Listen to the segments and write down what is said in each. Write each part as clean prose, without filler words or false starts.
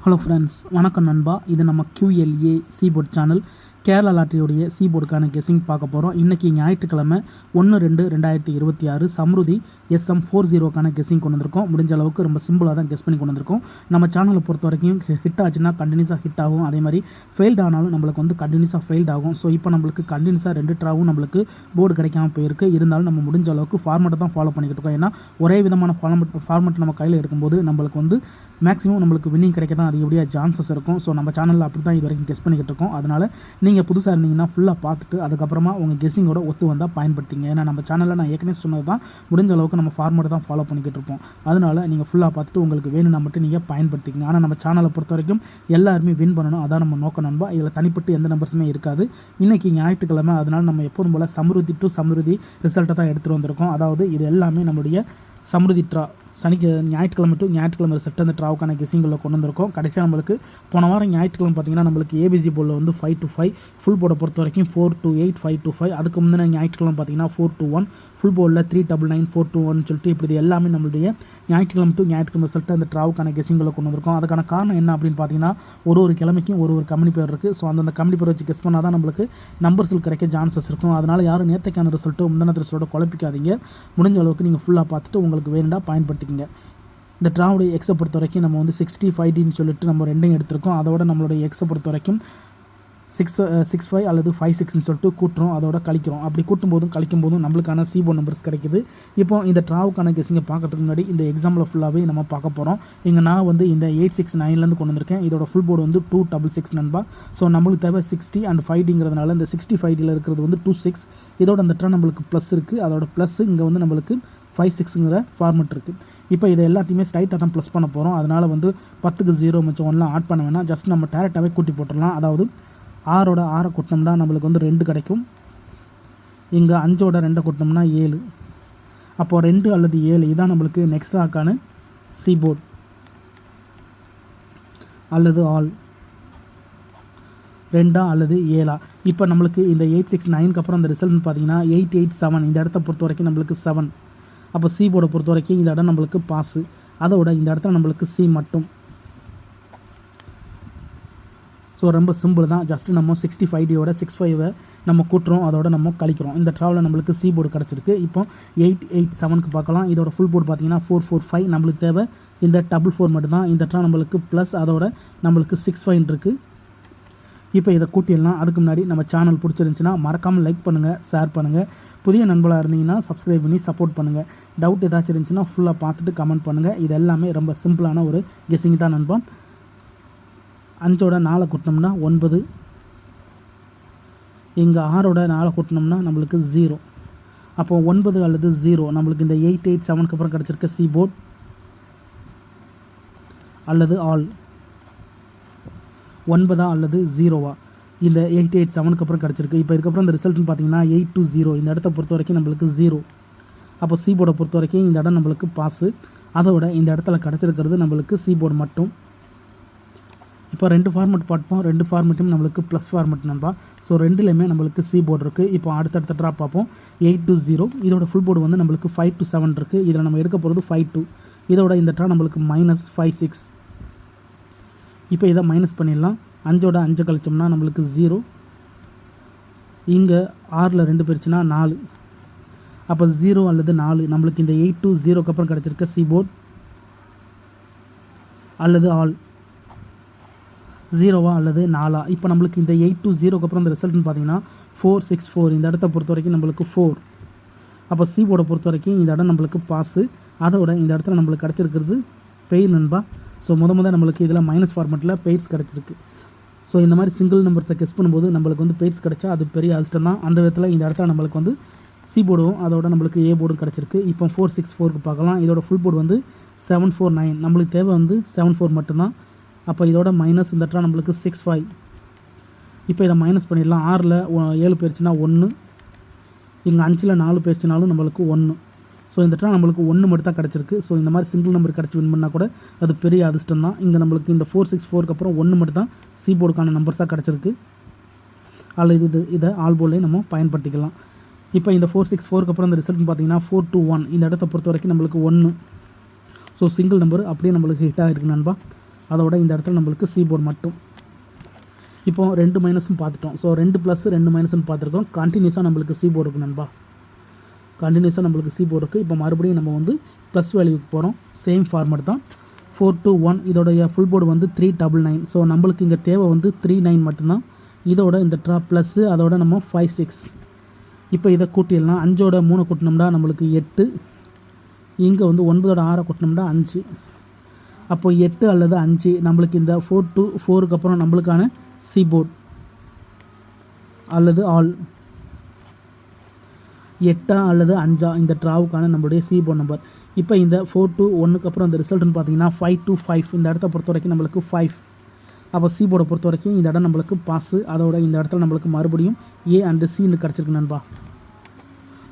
Hello friends, வணக்கம் நண்பா. இது நம்ம QLA சீபோர்ட் சேனல். கேரளா லாட்டரியுடைய சீபோர்டுக்கான கெஸ்ஸிங் பார்க்க போகிறோம். இன்றைக்கி ஞாயிற்றுக்கிழமை 1/2/2026 சம்ருதி SM40க்கான கெஸ்ஸிங் கொண்டு வந்திருக்கோம். முடிஞ்ச அளவுக்கு ரொம்ப சிம்பிளாக தான் கெஸ் பண்ணி கொண்டு வந்திருக்கோம். நம்ம சேனலை பொறுத்த வரைக்கும் ஹிட் ஆச்சுன்னா கண்டினியூஸாக ஹிட் ஆகும். அதே மாதிரி ஃபெயில்ட் ஆனாலும் நம்மளுக்கு கண்டினியூஸாக ஃபெயில்ட் ஆகும். ஸோ இப்போ நம்மளுக்கு கண்டினியூஸாக 2 ட்ராவும் நம்மளுக்கு போர்டு கிடைக்காம போயிருக்கு. இருந்தாலும் நம்ம முடிஞ்ச அளவுக்கு ஃபார்மெட்டை தான் ஃபாலோ பண்ணிக்கிட்டு இருக்கோம். ஏன்னா ஒரே விதமான ஃபார்மெட் நம்ம கையில் எடுக்கும்போது நம்மளுக்கு மேக்ஸிமம் நம்மளுக்கு வின்னிங் கிடைக்க தான் அதிகப்படியாக சான்சஸ் இருக்கும். ஸோ நம்ம சேனலில் அப்படி தான் இது வரைக்கும் கெஸ் பண்ணிக்கிட்டு இருக்கோம். அதனால் நீங்கள் புதுசாக இருந்தீங்கன்னா ஃபுல்லாக பார்த்துட்டு அதுக்கப்புறமா உங்கள் கெஸ்ஸிங்கோட ஒத்து வந்தால் பயன்படுத்திங்க. ஏன்னா நம்ம சேனலில் நான் ஏற்கனவே சொன்னது தான், முடிஞ்ச அளவுக்கு நம்ம ஃபார்மெட்டை தான் ஃபாலோ பண்ணிக்கிட்டு இருப்போம். அதனால் நீங்கள் ஃபுல்லாக பார்த்துட்டு உங்களுக்கு வேணும்னா மட்டும் நீங்கள் பயன்படுத்திங்க. ஆனால் நம்ம சேனலை பொறுத்த வரைக்கும் எல்லாருமே வின் பண்ணணும், அதான் நம்ம நோக்கம் நண்பா. இதில் தனிப்பட்டு எந்த நம்பர்ஸுமே இருக்காது. இன்றைக்கி ஞாயிற்றுக்கிழமை, அதனால் நம்ம எப்போதும் போல் சம்ருதி டு சம்ருதி ரிசல்ட்டை தான் எடுத்துகிட்டு வந்திருக்கோம். அதாவது இது எல்லாமே நம்முடைய சம்ருதி ட்ரா ஞாயிற்றுக்கிழமை டு ஞாயிற்றுக்கிழமை ரிசல்ட் அந்த ட்ராவுக்கான கெஸ்ஸிங்கில் கொண்டு வந்திருக்கோம். கடைசியாக நம்மளுக்கு போன வாரம் ஞாயிற்றுக்கிழமை பார்த்திங்கன்னா நம்மளுக்கு ABC போர்டில் 5-5, ஃபுல் போர்டை பொறுத்த வரைக்கும் 4-8, 5-5. அதுக்கு முந்தின ஞாயிற்றுக்கிழமை பார்த்திங்கன்னா 4-1, ஃபுல் போர்டில் 399, 4-1 சொல்லிட்டு இப்படி எல்லாமே நம்மளுடைய ஞாயிற்றுக்கிழமை டு ஞாயிற்றுக்கிழமை ரிசல்ட் அந்த ட்ராவுக்கான கெஸ்ஸிங்கில் கொண்டு வந்திருக்கோம். அதுக்கான காரணம் என்ன அப்படின்னு பார்த்தீங்கன்னா, ஒரு கிழமைக்கும் ஒரு கம்பெனி பேர் இருக்குது. ஸோ அந்தந்த கம்பெனி பேர் வச்சு கெஸ் பண்ணால் தான் நம்மளுக்கு நம்பர்ஸில் கிடைக்க சான்சஸ் இருக்கும். அதனால் யாரும் நேற்றைக்கான ரிசல்ட்டு முந்தின ரிசல்ட்டோட குழப்பிக்காதீங்க. முடிஞ்ச அளவுக்கு நீங்கள் ஃபுல்லாக பார்த்துட்டு உங்களுக்கு வேணும்னா பயன்படுத்திக்கங்க. இந்த ட்ராவுடைய எக்ஸை பொறுத்த வரைக்கும் நம்ம 60-5Dன்னு சொல்லிட்டு நம்ம ரெண்டையும் எடுத்திருக்கோம். அதோட நம்மளுடைய எக்ஸை பொறுத்த வரைக்கும் 6-5 அல்லது 5-6ன்னு சொல்லிட்டு கூட்டுறோம், அதோட கழிக்கிறோம். அப்படி கூட்டும்போதும் கழிக்கும்போதும் நம்மளுக்கான C-board நம்பர்ஸ் கிடைக்குது. இப்போ இந்த ட்ராவுக்கான கெஸ்ஸிங்கை பார்க்கறதுக்கு முன்னாடி இந்த எக்ஸாம்பிள் ஃபுல்லாகவே நம்ம பார்க்க போகிறோம். இங்கே நான் இந்த 869லேருந்து கொண்டு வந்திருக்கேன். இதோட ஃபுல் போர்டு 266 நண்பா. ஸோ நம்மளுக்கு தேவை 60 and 5Dங்கிறதுனால இந்த 65Dயில் இருக்கிறது 26. இதோட அந்த ட்ரா நம்மளுக்கு ப்ளஸ் இருக்குது. அதோட ப்ளஸ் இங்கே நம்மளுக்கு 5-6ங்கிற ஃபார்மெட் இருக்குது. இப்போ இதை எல்லாத்தையுமே ஸ்ட்ரைட்டாக தான் ப்ளஸ் பண்ண போகிறோம். அதனால் 10க்கு 0 மிச்சம் 1 ஆட் பண்ண வேணாம். ஜஸ்ட் நம்ம டேரெக்டாகவே கூட்டி போட்டுடலாம். அதாவது 6ஓட 6 கூட்டினோம்னா நம்மளுக்கு 2 கிடைக்கும். இங்கே 5ஓட 2 கூட்டினோம்னா 7. அப்போது 2 அல்லது 7 இதான் நம்மளுக்கு நெக்ஸ்ட் ஆக்கான C-board அல்லது ஆல் 2 அல்லது 7. இப்போ நம்மளுக்கு இந்த 869க்கு அப்புறம் இந்த ரிசல்ட்னு பார்த்தீங்கன்னா 887. இந்த இடத்த பொறுத்த வரைக்கும் நம்மளுக்கு 7. அப்போ C-board பொறுத்த வரைக்கும் இந்த இடம் நம்மளுக்கு பாஸு. அதோட இந்த இடத்துல நம்மளுக்கு C மட்டும். ஸோ ரொம்ப சிம்பிள் தான். ஜஸ்ட்டு நம்ம 65Dயோட 65 நம்ம கூட்டுறோம், அதோட நம்ம கழிக்கிறோம். இந்த ட்ராவில் நம்மளுக்கு C-board கிடச்சிருக்கு. இப்போ 887க்கு பார்க்கலாம். இதோட ஃபுல் போர்டு பார்த்தீங்கன்னா 445. நம்மளுக்கு தேவை இந்த 4 மட்டும்தான். இந்த ட்ரா நம்மளுக்கு ப்ளஸ் அதோட நம்மளுக்கு 65 இருக்குது. இப்போ இதை கூட்டிடலாம். அதுக்கு முன்னாடி நம்ம சேனல் பிடிச்சிருந்துச்சின்னா மறக்காமல் லைக் பண்ணுங்கள், ஷேர் பண்ணுங்கள். புதிய நண்பர்களாக இருந்தீங்கன்னா சப்ஸ்கிரைப் பண்ணி சப்போர்ட் பண்ணுங்கள். டவுட் ஏதாச்சும் இருந்துச்சுன்னா ஃபுல்லாக பார்த்துட்டு கமெண்ட் பண்ணுங்கள். இது எல்லாமே ரொம்ப சிம்பிளான ஒரு கெஸ்ஸிங் தான் நண்பா. 5ஓட 4 கூட்டினோம்னா 9. இங்கே 6ஓட 4 கூட்டினோம்னா நம்மளுக்கு 0. அப்போது 9 அல்லது 0 நம்மளுக்கு இந்த 887க்கு அப்புறம் கிடச்சிருக்க C-board அல்லது ஆல் 9 அல்லது 0 இந்த 887க்கு அப்புறம் கிடச்சிருக்கு. இப்போ இதுக்கப்புறம் இந்த ரிசல்ட்னு பார்த்தீங்கன்னா 820. இந்த இடத்த பொறுத்த வரைக்கும் நம்மளுக்கு 0. அப்போ C-board பொறுத்த வரைக்கும் இந்த இடம் நம்மளுக்கு பாஸு. அதோட இந்த இடத்துல கிடச்சிருக்கிறது நம்மளுக்கு C-board மட்டும். இப்போ 2 ஃபார்மெட் பார்ப்போம். 2 ஃபார்மெட்டும் நம்மளுக்கு ப்ளஸ் ஃபார்மெட் நண்பா. ஸோ 2லேயுமே நம்மளுக்கு C-board இருக்குது. இப்போ அடுத்தடுத்த ட்ரா பார்ப்போம். 8-0. இதோட ஃபுல் போர்டு நம்மளுக்கு 5-7 இருக்குது. இதில் நம்ம எடுக்க போகிறது 5-2. இதோட இந்த ட்ரா நம்மளுக்கு -5-6. இப்போ இதை மைனஸ் பண்ணிடலாம். 5ஓட 5 கழிச்சோம்னா நம்மளுக்கு 0. இங்கே 6ல் 2 போயிடுச்சுன்னா 4. அப்போ 0 அல்லது 4 நம்மளுக்கு இந்த 820க்கு அப்புறம் கிடச்சிருக்க C-board அல்லது ஆல் 0 அல்லது 4. இப்போ நம்மளுக்கு இந்த 820க்கு அப்புறம் இந்த ரிசல்ட்னு பார்த்தீங்கன்னா 464. இந்த இடத்த பொறுத்த வரைக்கும் நம்மளுக்கு 4. அப்போ C-board பொறுத்த வரைக்கும் இந்த இடம் நம்மளுக்கு பாஸு. அதோட இந்த இடத்துல நம்மளுக்கு கிடச்சிருக்கிறது பெயர் நண்பா. ஸோ நம்மளுக்கு இதில் மைனஸ் ஃபார்மெட்டில் பெய்ட்ஸ் கிடச்சிருக்கு. ஸோ இந்த மாதிரி சிங்கிள் நம்பர்ஸை கெஸ் பண்ணும்போது நம்மளுக்கு பெய்ட்ஸ் கிடச்சா அது பெரிய அதிர்ஷ்டம் தான். அந்த விதத்தில் இந்த இடத்துல நம்மளுக்கு C-boardம் அதோட நம்மளுக்கு A-boardம் கிடச்சிருக்கு. இப்போ 464க்கு பார்க்கலாம். இதோட ஃபுல் போர்டு 749. நம்மளுக்கு தேவை 74 மட்டும்தான். அப்போ இதோட மைனஸ் இந்த இடத்துல நம்மளுக்கு 65. இப்போ இதை மைனஸ் பண்ணிடலாம். 6ல் 7 போயிடுச்சுன்னா 1. இங்கே 5ல் 4 போயிடுச்சுனாலும் நம்மளுக்கு 1. ஸோ இந்த ட்ரா நம்மளுக்கு 1 மட்டும் தான் கிடச்சிருக்கு. ஸோ இந்த மாதிரி சிங்கிள் நம்பர் கிடச்சி வின் பண்ணால் கூட அது பெரிய அதிர்ஷ்டம் தான். இங்கே நம்மளுக்கு இந்த 464க்கு அப்புறம் 1 மட்டும் தான் C-boardக்கான நம்பர்ஸாக கிடச்சிருக்கு. அல்லது இதை ஆல் போர்ட்லேயே நம்ம பயன்படுத்திக்கலாம். இப்போ இந்த 464க்கு அப்புறம் இந்த ரிசல்ட்னு பார்த்தீங்கன்னா 421. இந்த இடத்த பொறுத்த வரைக்கும் நம்மளுக்கு 1. ஸோ சிங்கிள் நம்பர் அப்படியே நம்மளுக்கு ஹிட் ஆகிருக்கு நண்பா. அதோட இந்த இடத்துல நம்மளுக்கு சி போர்டு மட்டும். இப்போ 2 மைனஸும் பார்த்துட்டோம். ஸோ 2 ப்ளஸ் 2 மைனஸ்னு பார்த்துருக்கோம். கண்டினியூஸாக நம்மளுக்கு சி போர்டு இருக்குது நண்பா. கண்டினியூஸாக நம்மளுக்கு சி போர்டு இருக்குது. இப்போ மறுபடியும் நம்ம வந்து ப்ளஸ் வேல்யூக்கு போகிறோம். சேம் ஃபார்மேட் தான். 4 to 1 இதோடைய ஃபுல் போர்டு வந்து 399. ஸோ நம்மளுக்கு இங்கே தேவை வந்து 39 மட்டும்தான். இதோட இந்த ப்ளஸ்ஸு அதோட நம்ம 5 6. இப்போ இதை கூட்டிடலாம். 5ஓட 3 கூட்டினோம்னா நம்மளுக்கு 8. இங்கே வந்து 9ஓட 6 கூட்டினோம்னா 5. அப்போ 8 அல்லது 5 நம்மளுக்கு இந்த 4 to 4க்கு அப்புறம் நம்மளுக்கான சி போர்டு அல்லது ஆல் 8 அல்லது 5 இந்த ட்ராவுக்கான நம்மளுடைய சி போர்டு நம்பர். இப்போ இந்த 4 to 1க்கு அப்புறம் அந்த ரிசல்ட்னு பார்த்தீங்கன்னா 5 to 5 இந்த இடத்த பொறுத்த வரைக்கும் நம்மளுக்கு 5. அப்போ சி போர்டை பொறுத்த வரைக்கும் இந்த இடம் நம்மளுக்கு பாஸு. அதோட இந்த இடத்துல நம்மளுக்கு மறுபடியும் ஏ அண்டு சின்னு கிடச்சிருக்கு நண்பா.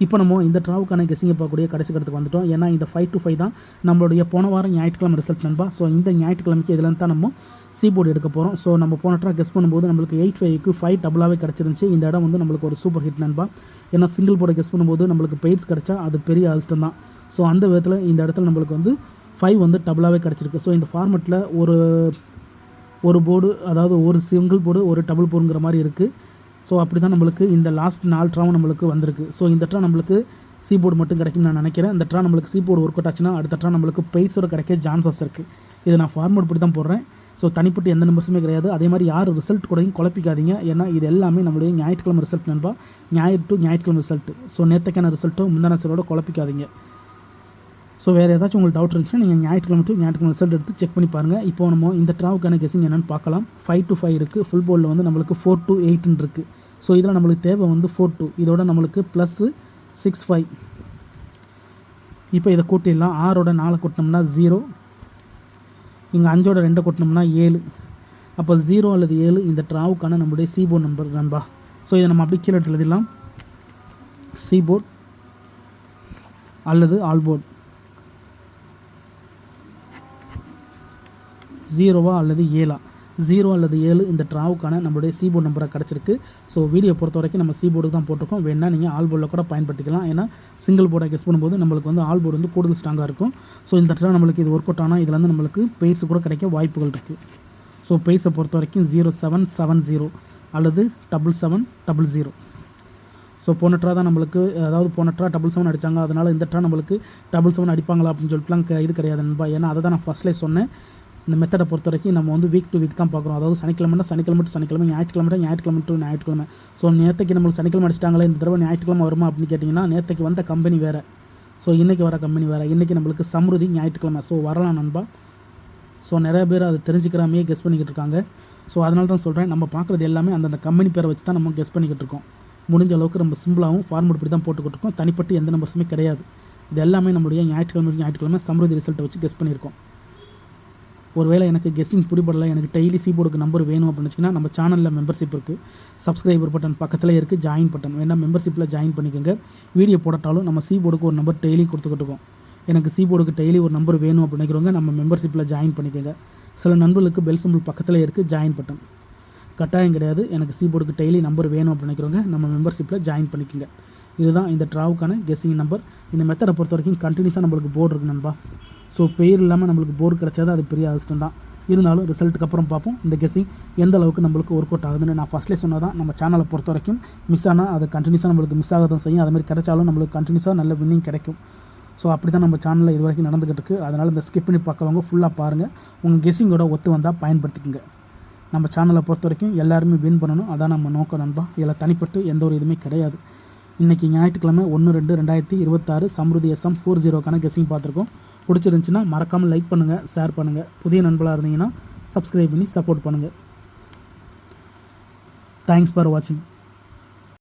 இப்போ நம்ம இந்த ட்ராவுக்கான கெஸிங்கை பார்க்கக்கூடிய கடைசி கட்டத்துக்கு வந்துட்டோம். ஏன்னா இந்த 5 to 5 தான் நம்மளுடைய போன வாரம் ஞாயிற்றுக்கிழமை ரிசல்ட் நண்பா. ஸோ இந்த ஞாயிற்றுக்கிழமைக்கு இதில் தான் நம்ம சி போர்டு எடுக்க போகிறோம். ஸோ நம்ம போன ட்ரா கெஸ் பண்ணும்போது நம்மளுக்கு 8-5க்கு 5 டபுளாகவே கிடச்சிருந்துச்சு. இந்த இடம் வந்து நம்மளுக்கு ஒரு சூப்பர் ஹிட் நண்பா. ஏன்னா சிங்கிள் போர்டை கெஸ் பண்ணும்போது நம்மளுக்கு பெய்ட்ஸ் கிடச்சா அது பெரிய அதிர்ஷ்டம் தான். ஸோ அந்த விதத்தில் இந்த இடத்துல நம்மளுக்கு வந்து 5 வந்து டபுளாகவே கிடச்சிருக்கு. ஸோ இந்த ஃபார்மெட்டில் ஒரு போர்டு, அதாவது ஒரு சிங்கிள் போர்டு ஒரு டபுள் போர்டுங்கிற மாதிரி இருக்குது. ஸோ அப்படி தான் நம்மளுக்கு இந்த லாஸ்ட் 4 ட்ராவும் நம்மளுக்கு வந்திருக்கு. ஸோ இந்த ட்ரா நம்மளுக்கு சி போர்டு மட்டும் கிடைக்கும்னு நான் நினைக்கிறேன். இந்த ட்ரா நம்மளுக்கு சி போர்டு ஒர்க் அவுட் ஆச்சுன்னா அடுத்த ட்ரா நம்மளுக்கு பெய்ஸோட கிடைக்க சான்சஸ் இருக்குது. இதை நான் ஃபார்மேட் படி தான் போடுறேன். ஸோ தனிப்பட்டு எந்த நம்பர்ஸுமே கிடையாது. அதே மாதிரி யார் ரிசல்ட் கூடயும் குழப்பிக்காதீங்க. ஏன்னா இது எல்லாமே நம்மளுடைய ஞாயிற்றுக்கிழமை ரிசல்ட் நண்பா. ஞாயிறு டு ஞாயிற்றுக்கிழமை ரிசல்ட். ஸோ நேற்றுக்கான ரிசல்ட்டும் முந்தான ரிசல்ட்டோட குழப்பிக்காதீங்க. ஸோ வேறு ஏதாச்சும் உங்களுக்கு டவுட் இருந்துச்சுன்னா நீங்கள் ஞாயிற்றுக்கிழமை டு ஞாயிற்றுக்கிழமை ரிசல்ட் எடுத்து செக் பண்ணி பாருங்கள். இப்போ நம்ம இந்த ட்ராவுக்கான கெஸிங் என்னென்னு பார்க்கலாம். 5 to 5 இருக்குது. ஃபுல் போர்டில் வந்து நம்மளுக்கு 4 to 8 இருக்குது. ஸோ இதில் நம்மளுக்கு தேவை வந்து 4 2. இதோட நம்மளுக்கு +6 5. இப்போ இதை கூட்டிடலாம். 6ஓட 4 கூட்டினோம்னா 0. இங்கே 5ஓட 2 கூட்டினோம்னா 7. அப்போ 0 அல்லது 7 இந்த ட்ராவுக்கான நம்மளுடைய சி போர்டு நம்பர் நண்பா. ஸோ இதை நம்ம அப்படி கீழே எழுதிடலாம். சி போர்டு அல்லது ஆல் போர்டு 0 அல்லது 7. 0 அல்லது 7 இந்த ட்ராவுக்கான நம்மளுடைய சி போர்டு நம்பராக கிடச்சிருக்கு. ஸோ வீடியோ பொறுத்த வரைக்கும் நம்ம சி போர்டு தான் போட்டிருக்கோம். வேணால் நீங்கள் ஆல் போர்டில் கூட பயன்படுத்திக்கலாம். ஏன்னா சிங்கிள் போர்டை கெஸ் பண்ணும்போது நம்மளுக்கு வந்து ஆல் போர்டு வந்து கூடுதல் ஸ்ட்ராங்காக இருக்கும். ஸோ இந்த ட்ரா நம்மளுக்கு இது ஒர்க் அவுட் ஆனால் இதில் வந்து நம்மளுக்கு பெய்ட்ஸ் கூட கிடைக்க வாய்ப்புகள் இருக்குது. ஸோ பெய்ட்ஸை பொறுத்த வரைக்கும் 0770 அல்லது 7700. ஸோ போன ட்ரா தான் நம்மளுக்கு, அதாவது போன ட்ரா 77 அடித்தாங்க. அதனால் இந்த ட்ரா நம்மளுக்கு 77 அடிப்பாங்களா அப்படின்னு சொல்லிட்டுலாம் இது கிடையாது நண்பா. ஏன்னா அதை தான் நான் ஃபஸ்ட்லேயே சொன்னேன். இந்த மெத்தடை பொறுத்த வரைக்கும் நம்ம வந்து வீக் டு வீக் தான் பார்க்குறோம். அதாவது சனிக்கிழமை சனிக்கிழமை டு சனிக்கிழமை, ஞாயிற்றுக்கிழமை டு ஞாயிற்றுக்கிழமை. ஸோ நேற்றுக்கு நம்மளுக்கு சனிக்கிழமை அடிச்சிட்டாங்களே, இந்த தடவை ஞாயிற்றுக்கிழமை வருமா அப்படின்னு கேட்டிங்கன்னா நேற்றுக்கு வந்த கம்பெனி வேறு. ஸோ இன்றைக்கி வர கம்பெனி வேறு. இன்றைக்கி நம்மளுக்கு சம்ருதி ஞாயிற்றுக்கிழமை. ஸோ வரலாம் நண்பா. ஸோ நிறைய பேர் அதை தெரிஞ்சுக்கிறாமே கெஸ் பண்ணிக்கிட்டு இருக்காங்க. ஸோ அதனால தான் சொல்கிறேன், நம்ம பார்க்குறது எல்லாமே அந்தந்த கம்பெனி பேரை வச்சு தான் நம்ம கெஸ் பண்ணிக்கிட்டு இருக்கோம். முடிஞ்ச அளவுக்கு நம்ம சிம்பிளாகவும் ஃபார்மேட் இப்படி தான் போட்டுக்கிட்டு இருக்கோம். தனிப்பட்டு எந்த நம்பர்ஸுமே கிடையாது. இது எல்லாமே நம்மளுடைய ஞாயிற்றுக்கிழமை சம்ருதி ரிசல்ட்டை வச்சு கெஸ் பண்ணியிருக்கோம். ஒருவேளை எனக்கு கெஸ்ஸிங் பிடிபடலை, எனக்கு டெய்லி சி போர்டுக்கு நம்பர் வேணும் அப்படின்னு வச்சிங்கன்னா நம்ம சேனலில் மெம்பர்ஷிப் இருக்குது. சப்ஸ்கிரைபர் பட்டன் பக்கத்தில் இருக்குது, ஜாயின் பட்டன் வேணால் மெம்பர்ஷிப்பில் ஜாயின் பண்ணிக்கோங்க. வீடியோ போட்டாலும் நம்ம சி போர்டுக்கு ஒரு நம்பர் டெய்லி கொடுத்துக்கிட்டு இருக்கோம். எனக்கு சி போர்டுக்கு டெய்லி ஒரு நம்பர் வேணும் அப்படிங்கிறவங்க நம்ம மெம்பர்ஷிப்பில் ஜாயின் பண்ணிக்கோங்க. சில நண்பர்களுக்கு பெல் சிம்பிள் பக்கத்தில் இருக்குது, ஜாயின் பட்டன். கட்டாயம் கிடையாது. எனக்கு சி போர்டுக்கு டெய்லி நம்பர் வேணும் அப்படிங்கிறவங்க நம்ம மெம்பர்ஷிப்பில் ஜாயின் பண்ணிக்கோங்க. இதுதான் இந்த ட்ராவுக்கான கெஸ்ஸிங் நம்பர். இந்த மெத்தடை பொறுத்த வரைக்கும் கண்டினியூஸாக நம்மளுக்கு போர்டு இருக்குது நண்பா. ஸோ பெயர் இல்லாமல் நம்மளுக்கு போர்டு கிடச்சது அது பெரிய அதிர்ஷ்டம் தான். இருந்தாலும் ரிசல்ட்டுக்கு அப்புறம் பார்ப்போம் இந்த கெஸ்ஸிங் எந்த அளவுக்கு நம்மளுக்கு ஒர்க் அவுட் ஆகுதுன்னு. நான் ஃபஸ்ட்லேயே சொன்னதான், நம்ம சேனலை பொறுத்த வரைக்கும் மிஸ் ஆனால் அது கண்டினியூஸாக நம்மளுக்கு மிஸ் ஆக தான் செய்யும். அதுமாதிரி கிடைச்சாலும் நம்மளுக்கு கண்டினியூஸாக நல்ல வின்னிங் கிடைக்கும். ஸோ அப்படி தான் நம்ம சேனலில் இது வரைக்கும் நடந்துக்கிட்டு இருக்குது. அதனால் இந்த ஸ்கிப் பண்ணி பார்க்குறவங்க ஃபுல்லாக பாருங்கள். உங்கள் கெஸ்ஸிங்கோட ஒத்து வந்தால் பயன்படுத்திக்கோங்க. நம்ம சேனலை பொறுத்த வரைக்கும் எல்லாருமே வின் பண்ணணும், அதான் நம்ம நோக்கம் நண்பா. இதில் தனிப்பட்டு எந்த ஒரு இதுவுமே கிடையாது. இன்றைக்கி ஞாயிற்றுக்கிழமை 1/2/2026 சம்ருதி SM 40க்கான கெஸ்ஸிங் பார்த்துருக்கோம். பிடிச்சிருந்துச்சின்னா மறக்காமல் லைக் பண்ணுங்கள், ஷேர் பண்ணுங்கள். புதிய நண்பர்களாக இருந்தீங்கன்னா சப்ஸ்கிரைப் பண்ணி சப்போர்ட் பண்ணுங்கள். தேங்க்ஸ் ஃபார் வாட்சிங்.